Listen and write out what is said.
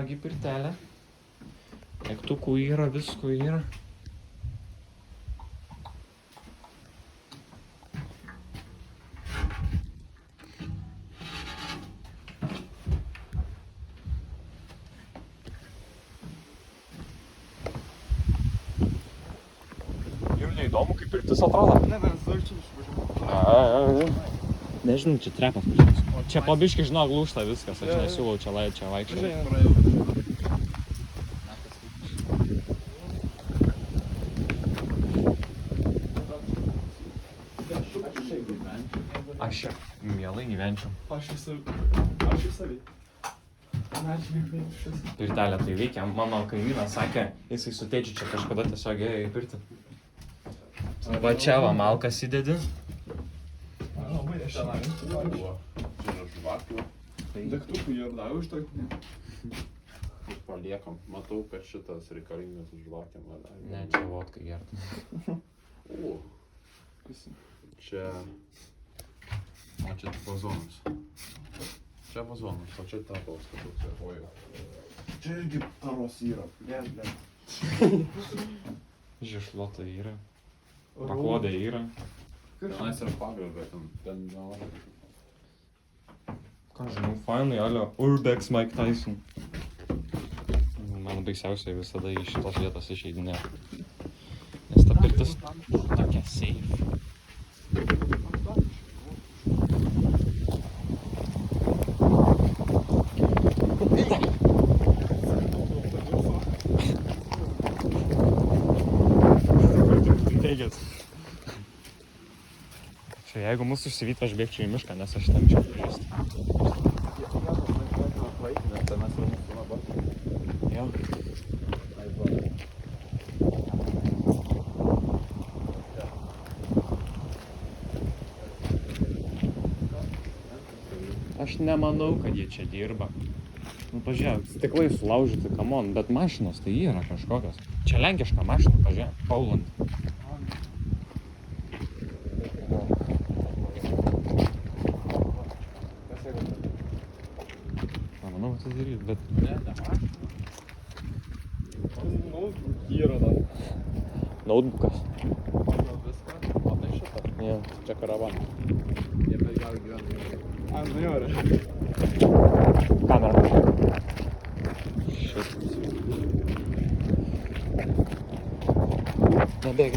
Kągi pirtelė. Ektukų yra, visko yra. Jums neįdomu, kaip pirtis atrodo? Ne, mes dar čia išvažiuojame. Nežinau, čia trepas kažkas. Čia pabiškai, žinok, lūžta viskas, aš nesiūlau čia vaikščioti. Aš čia mielai gyvenčiau. Aš į savį. Pirtelė tai veikia, mano kaimynas sakė, jisai su tėčiu čia kažkada tiesiog ėjo į pirtį. Va čia va malkas įdedi. Labai aš Buvo. Čia yra žvakių. degtukų jie davė už tai. Ir paliekam. Matau, kad šitas reikalingas žvakiam. Ne, čia vodka gertų. O. Čia... O čia vazonas. Čia vazonas, o čia tapalas kažkoks. Ojau. Čia irgi taros yra. Žišlota yra. Paklodė yra. Tenais yra pagalbė, ten nelabai. Ką žinau, fainai, alio, Urbex Mike Tyson. Man baisiausiai visada iš šitos vietos išeidinė. Nes ta pirtis tokia safe. Čia jeigu mus užsivytų, aš bėgčiau į mišką, nes aš tam čia pažįstu. Jo. Aš nemanau, kad jie čia dirba. Nu, pažiūrėk, stiklai sulaužyti, come on, bet mašinos tai yra kažkokios. Čia lenkiška mašina, pažiūrėk, Pauland. Manau, tai daryti, bet... Ne, mašina. Yra dar. Notebookas. Viską. Matai šitą? Jo. Čia karavanas. Jie bet gal gyvena. A, nu jo, yra. Kamera mažai. Šit. Nebėg,